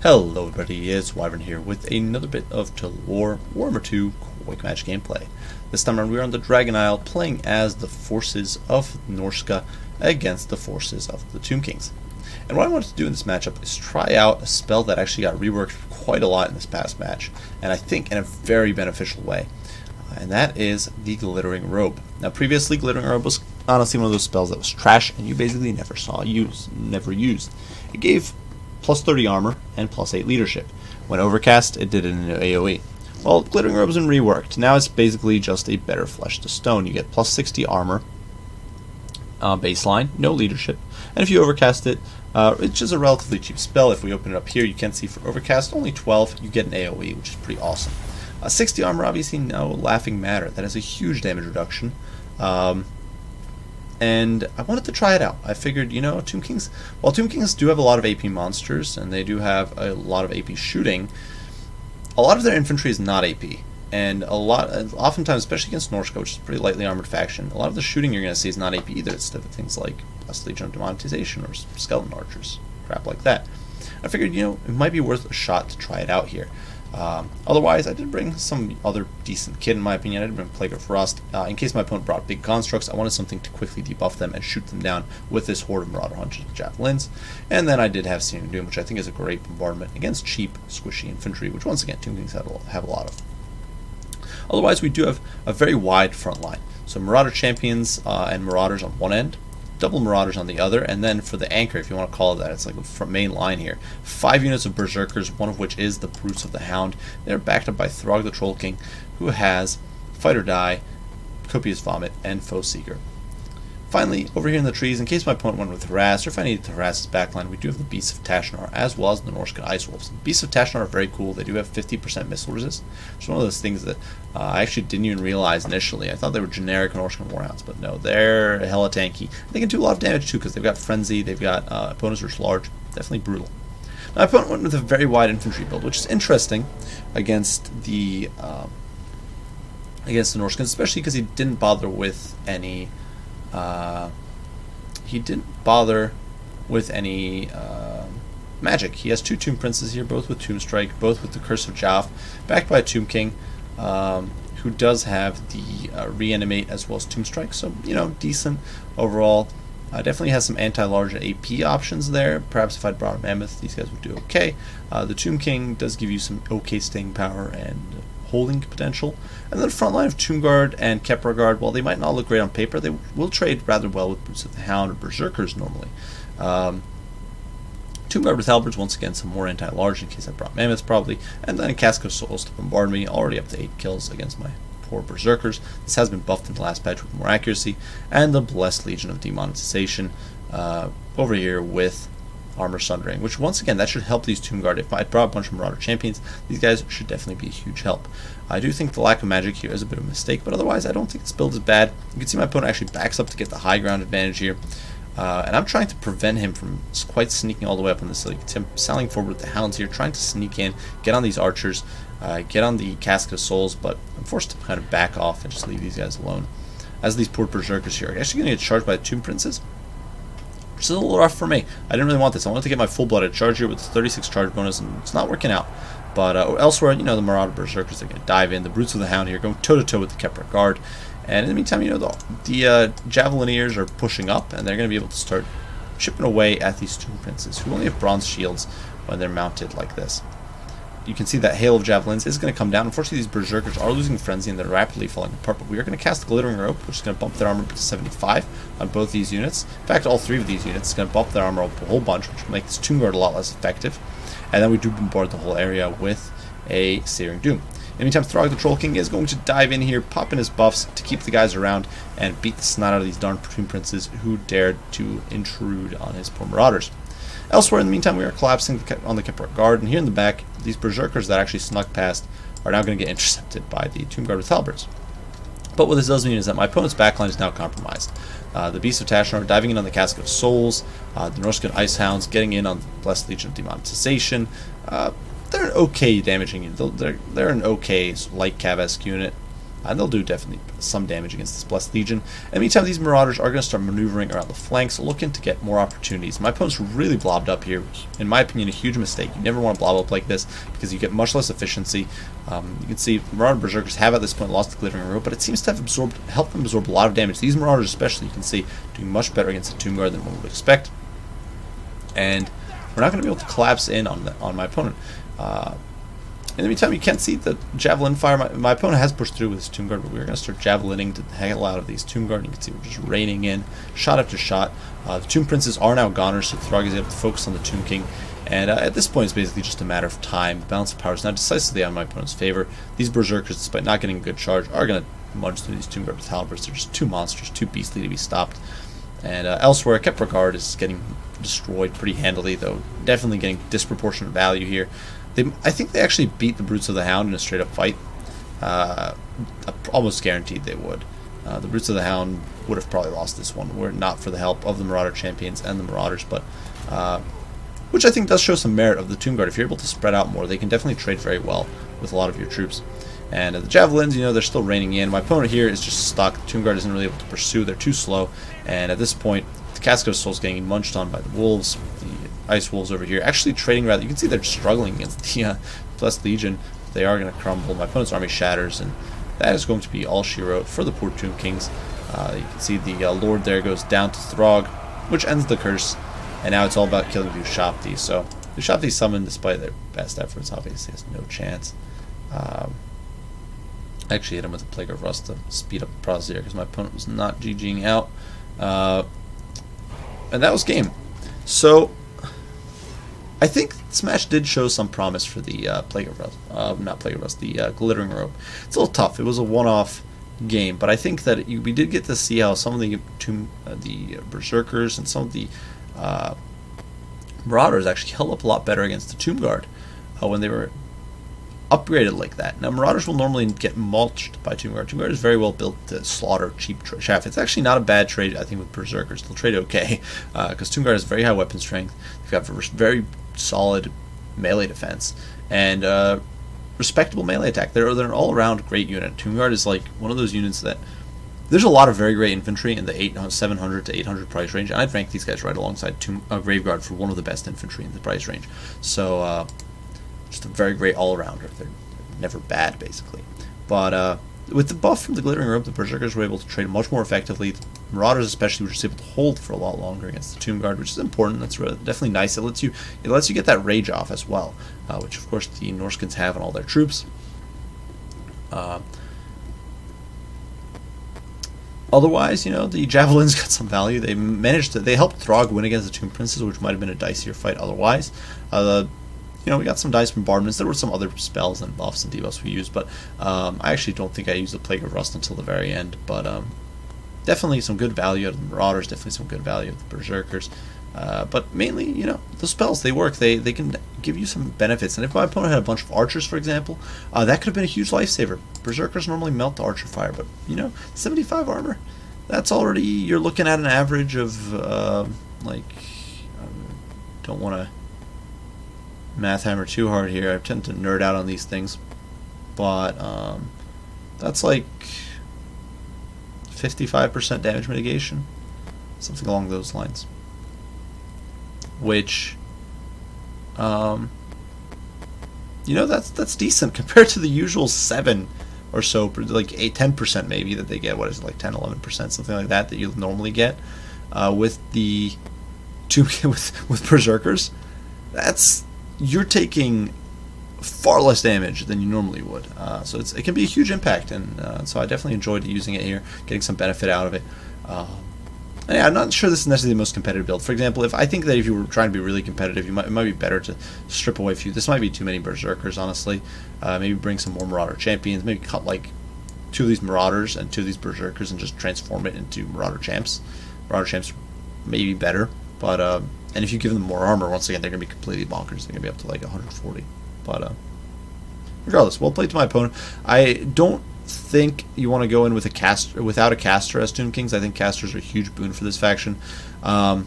Hello everybody, it's Wyvern here with another bit of Total War Warhammer 2 Quick Match gameplay. This time around we are on the Dragon Isle playing as the forces of Norsca against the forces of the Tomb Kings. And what I wanted to do in this matchup is try out a spell that actually got reworked quite a lot in this past match, and I think in a very beneficial way. And that is the Glittering Robe. Now previously Glittering Robe was honestly one of those spells that was trash and you basically never used. It gave plus 30 armor and plus 8 leadership. When overcast, it did it in an AoE. Well, Glittering Robe's been reworked. Now it's basically just a better flesh to stone. You get plus 60 armor baseline, no leadership, and if you overcast it, it's just a relatively cheap spell. If we open it up here, you can see for overcast only 12, you get an AoE, which is pretty awesome. 60 armor, obviously no laughing matter. That is a huge damage reduction. And I wanted to try it out. I figured, Tomb Kings, while Tomb Kings do have a lot of AP monsters, and they do have a lot of AP shooting, a lot of their infantry is not AP. And oftentimes, especially against Norsca, which is a pretty lightly armored faction, a lot of the shooting you're going to see is not AP either. It's stuff things like Legion of Demonetization or Skeleton Archers, crap like that. I figured, it might be worth a shot to try it out here. Otherwise, I did bring some other decent kit in my opinion. I did bring Plague of Frost. In case my opponent brought big constructs, I wanted something to quickly debuff them and shoot them down with this horde of Marauder Hunters with javelins. And then I did have Searing Doom, which I think is a great bombardment against cheap, squishy infantry, which once again, Tomb Kings have a lot of. Otherwise, we do have a very wide front line. So Marauder Champions and Marauders on one end, double Marauders on the other, and then for the anchor, if you want to call it that, it's like the front main line here. 5 units of Berserkers, one of which is the Brutes of the Hound. They're backed up by Throg the Troll King, who has Fight or Die, Copious Vomit, and Foe Seeker. Finally, over here in the trees, in case my opponent went with Harass, or if I needed to harass his backline, we do have the Beasts of Tashnar, as well as the Norsca Ice Wolves. The Beasts of Tashnar are very cool. They do have 50% missile resist, which is one of those things that I actually didn't even realize initially. I thought they were generic Norscan Warhounds, but no, they're hella tanky. They can do a lot of damage too, because they've got Frenzy, they've got opponents are large, definitely brutal. My opponent went with a very wide infantry build, which is interesting against the Norscans, especially because he didn't bother with any magic. He has 2 Tomb Princes here, both with Tomb Strike, both with the Curse of Jaff, backed by a Tomb King, who does have the Reanimate as well as Tomb Strike, so, decent overall. Definitely has some anti-large AP options there. Perhaps if I'd brought a Mammoth, these guys would do okay. The Tomb King does give you some okay staying power and holding potential. And then the front line of Tomb Guard and Kepler Guard, while they might not look great on paper, they will trade rather well with Brutes of the Hound or Berserkers normally. Tomb Guard with Halberds, once again, some more anti-large in case I brought Mammoths probably. And then a Cask of Souls to bombard me, already up to 8 kills against my poor Berserkers. This has been buffed in the last patch with more accuracy. And the Blessed Legion of Demonetization over here with Armor Sundering, which once again, that should help these Tomb Guard. If I brought a bunch of Marauder Champions, these guys should definitely be a huge help. I do think the lack of magic here is a bit of a mistake, but otherwise I don't think this build is bad. You can see my opponent actually backs up to get the high ground advantage here. And I'm trying to prevent him from quite sneaking all the way up on this. So you can see him sallying forward with the Hounds here, trying to sneak in, get on these Archers, get on the Casket of Souls, but I'm forced to kind of back off and just leave these guys alone. As these poor Berserkers here are actually going to get charged by the Tomb Princes, which is a little rough for me. I didn't really want this. I wanted to get my full-blooded charge here with the 36 charge bonus, and it's not working out. But elsewhere, the Marauder Berserkers are going to dive in. The Brutes of the Hound here going toe-to-toe with the Kepler Guard. And in the meantime, the Javelineers are pushing up, and they're going to be able to start chipping away at these Tomb Princes, who only have bronze shields when they're mounted like this. You can see that hail of javelins is going to come down. Unfortunately, these Berserkers are losing Frenzy, and they're rapidly falling apart, but we are going to cast the Glittering Robe, which is going to bump their armor up to 75 on both these units. In fact, all 3 of these units is going to bump their armor up a whole bunch, which will make this Tomb Guard a lot less effective. And then we do bombard the whole area with a Searing Doom. In the meantime, Throg the Troll King is going to dive in here, pop in his buffs to keep the guys around, and beat the snot out of these darn Tomb Princes who dared to intrude on his poor Marauders. Elsewhere, in the meantime, we are collapsing on the Kepler Guard, and here in the back, these Berserkers that actually snuck past are now going to get intercepted by the Tomb Guard with Halberds. But what this does mean is that my opponent's backline is now compromised. The Beasts of Tashnar are diving in on the Cask of Souls, the Norscan Ice Hounds getting in on the Blessed Legion of Demonetization. They're an okay damaging unit. They're an okay light cav-esque unit. And they'll do definitely some damage against this Blessed Legion. And meantime, these Marauders are going to start maneuvering around the flanks, looking to get more opportunities. My opponent's really blobbed up here, which, in my opinion, a huge mistake. You never want to blob up like this, because you get much less efficiency. You can see Marauder Berserkers have at this point lost the Glittering Robe, but it seems to have helped them absorb a lot of damage. These Marauders especially, you can see, doing much better against the Tomb Guard than one would expect. And we're not going to be able to collapse in on my opponent. In the meantime, you can't see the javelin fire. My opponent has pushed through with his Tomb Guard, but we're going to start javelining to the hell out of these Tomb Guard. You can see we're just raining in, shot after shot. The Tomb Princes are now goners, so Throg is able to focus on the Tomb King. And at this point, it's basically just a matter of time. The balance of power is now decisively on my opponent's favor. These Berserkers, despite not getting a good charge, are going to munch through these Tomb Guard with halberds. They're just too monstrous, too beastly to be stopped. And elsewhere, Kepler Guard is getting destroyed pretty handily, though definitely getting disproportionate value here. I think they actually beat the Brutes of the Hound in a straight-up fight. Almost guaranteed they would. The Brutes of the Hound would have probably lost this one were it not for the help of the Marauder Champions and the Marauders, but which I think does show some merit of the Tomb Guard. If you're able to spread out more, they can definitely trade very well with a lot of your troops. And the Javelins, they're still raining in. My opponent here is just stuck. The Tomb Guard isn't really able to pursue. They're too slow. And at this point, the Casket of Souls getting munched on by the Wolves. The Ice Wolves over here actually trading rather. You can see they're struggling against the Blessed Legion. They are going to crumble. My opponent's army shatters, and that is going to be all she wrote for the poor Tomb Kings. You can see the Lord there goes down to Throg, which ends the curse. And now it's all about killing the Ushapti. So the Ushapti summoned, despite their best efforts, obviously has no chance. I actually hit him with a Plague of Rust to speed up the process here because my opponent was not GGing out. And that was game. So I think Smash did show some promise for the Plague of Rust. Not Plague of Rust, the Glittering Robe. It's a little tough. It was a one-off game, but I think that we did get to see how some of the Berserkers and some of the Marauders actually held up a lot better against the Tomb Guard when they were upgraded like that. Now, Marauders will normally get mulched by Tomb Guard. Tomb Guard is very well built to slaughter cheap chaff. It's actually not a bad trade, I think, with Berserkers. They'll trade okay, because Tomb Guard has very high weapon strength. They've got very solid melee defense, and respectable melee attack. They're an all-around great unit. Tomb Guard is like one of those units that there's a lot of very great infantry in the 700 to 800 price range, and I'd rank these guys right alongside Graveguard for one of the best infantry in the price range. So, just a very great all-arounder. They're never bad, basically. But with the buff from the Glittering Robe, the Berserkers were able to trade much more effectively. The Marauders, especially, were just able to hold for a lot longer against the Tomb Guard, which is important. That's definitely nice. It lets you get that rage off as well, which of course the Norscans have on all their troops. Otherwise, the Javelins got some value. They helped Throg win against the Tomb Princes, which might have been a dicier fight otherwise. We got some dice bombardments. There were some other spells and buffs and debuffs we used, but I actually don't think I used the Plague of Rust until the very end. But definitely some good value out of the Marauders, definitely some good value of the Berserkers. But mainly, the spells, they work. They can give you some benefits. And if my opponent had a bunch of archers, for example, that could have been a huge lifesaver. Berserkers normally melt the archer fire, but, 75 armor, that's already, you're looking at an average of, I don't want to math hammer too hard here. I tend to nerd out on these things. But, that's like 55% damage mitigation. Something along those lines. Which, that's decent compared to the usual 7 or so, like 10% maybe that they get. What is it, like 10, 11%, something like that you normally get with the with Berserkers. You're taking far less damage than you normally would. So it can be a huge impact, and so I definitely enjoyed using it here, getting some benefit out of it. Yeah, I'm not sure this is necessarily the most competitive build. For example, I think that if you were trying to be really competitive, it might be better to strip away a few. This might be too many Berserkers, honestly. Maybe bring some more Marauder Champions. Maybe cut like 2 of these Marauders and 2 of these Berserkers and just transform it into Marauder Champs. Marauder Champs may be better, but and if you give them more armor, once again, they're going to be completely bonkers. They're going to be up to like 140. But regardless, well played to my opponent. I don't think you want to go in with without a caster as Tomb Kings. I think casters are a huge boon for this faction. My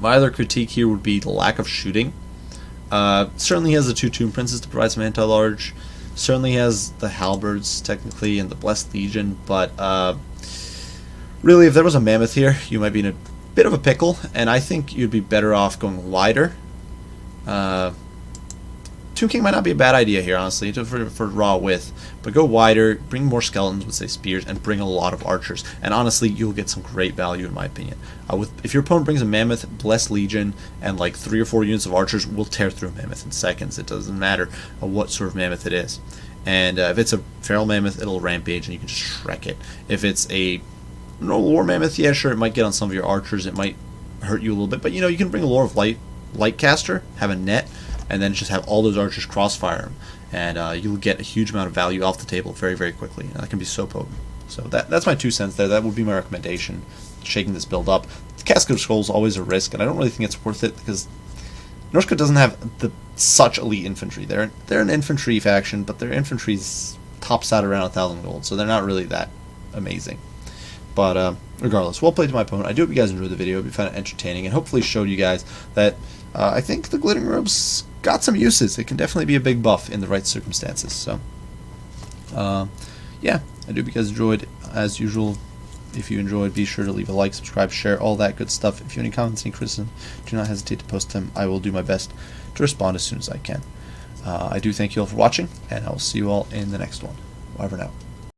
other critique here would be the lack of shooting. Certainly he has the 2 Tomb Princes to provide some anti-large. Certainly has the halberds technically and the Blessed Legion, but really, if there was a mammoth here, you might be in a bit of a pickle, and I think you'd be better off going wider. Tomb King might not be a bad idea here, honestly, for raw width, but go wider, bring more skeletons with, say, spears, and bring a lot of archers, and honestly, you'll get some great value, in my opinion. If your opponent brings a mammoth, Blessed Legion, and like 3 or 4 units of archers, will tear through a mammoth in seconds. It doesn't matter what sort of mammoth it is. And if it's a feral mammoth, it'll rampage, and you can just Shrek it. If it's a normal war mammoth, yeah, sure, it might get on some of your archers, it might hurt you a little bit, but you know, you can bring a Lore of Lightcaster, have a net, and then just have all those archers crossfire them, and you'll get a huge amount of value off the table very, very quickly. And that can be so potent. So that's my 2 cents there. That would be my recommendation, shaking this build up. The Casket of Skulls is always a risk, and I don't really think it's worth it, because Norsca doesn't have such elite infantry. They're an infantry faction, but their infantry's tops out around 1,000 gold, so they're not really that amazing. But regardless, well played to my opponent. I do hope you guys enjoyed the video. I hope you found it entertaining, and hopefully showed you guys that I think the Glittering Robe's got some uses. It can definitely be a big buff in the right circumstances. So, yeah, I do hope you guys enjoyed. As usual, if you enjoyed, be sure to leave a like, subscribe, share, all that good stuff. If you have any comments, any criticism, do not hesitate to post them. I will do my best to respond as soon as I can. I do thank you all for watching, and I will see you all in the next one. Bye for now.